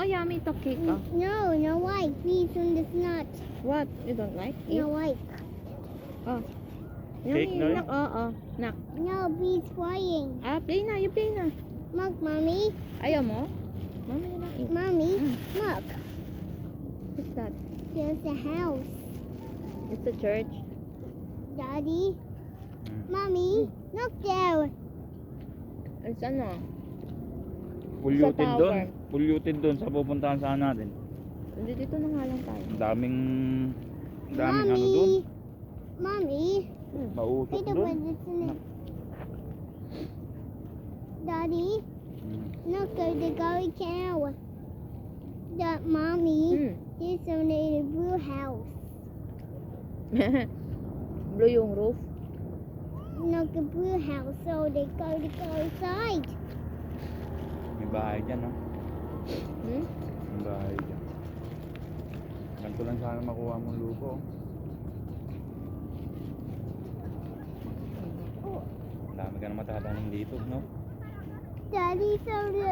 yummy to cake. Oh. No, no like. Please on this nut. What? You don't like it? No like. Oh. Cake Yummy, na? nak. Oo. Nak. No, please flying. Ah, play na. You play na. Look, mommy. Ayaw mo? Mami na lang eat. Mommy, Mm. look. What's that? There's a house. It's a church. Daddy. Mm. Mommy, look there. It's ano? Polluted Sa doon. tower. Polluted doon sa pupuntahan sana natin. Dito na nga lang tayo. Ang daming ano doon. Mommy. Mausok Wait a doon. minute. It's in it. Daddy, Mm. look at the gully cow. That mommy is on a blue house. Blue yung roof. Look at blue house, so they go inside. May bahay dyan, no? Hmm? May bahay dyan. Ganito lang sana makuha mong lupo. Oh, Dami ka na matatanim dito, no? Daddy's on the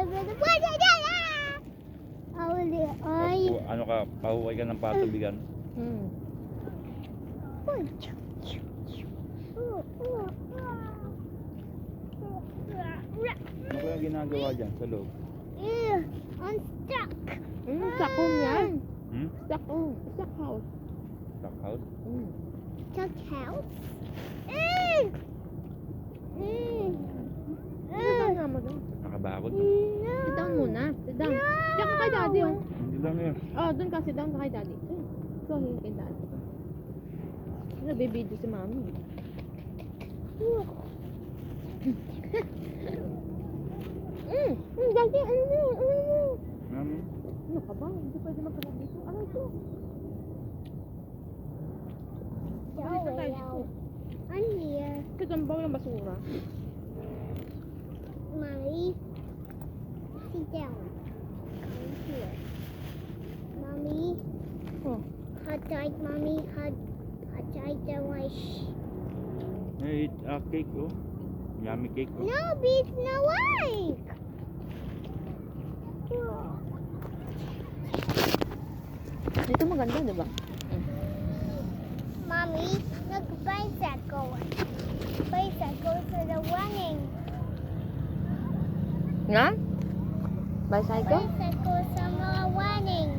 Ano ka, pahuway ka ng patubigan. Hmm. Ano kaya ginagawa dyan sa loob? I'm stuck. Sakong yan. Hmm? Sakong. Sak house. Stock house? Stuck house. Sit down nga mo doon. Nakabakod? Sit down muna. Sit down. Diyan ka kay daddy oh. Hindi lang yun. Oh, doon ka. Sit down ka kay daddy. So, here kay daddy. Nabibidyo si mami. Daddy, ano yun? Ano yun? Ano? Ano ka ba? Hindi pwede magkaroon dito. Ano ito? Balik na tayo dito. I'm here. Kasi ang bawal ng basura. Mommy, sit down. I'm here. Mommy, Oh. hot tight, mommy, hot tight the wish. Hey, cake, oh. Yummy cake, oh. No, beats no like. Dito maganda, di ba? Mommy, look, bicycle. Bicycles are the running. Nga? Bicycle? Bicycles are more running.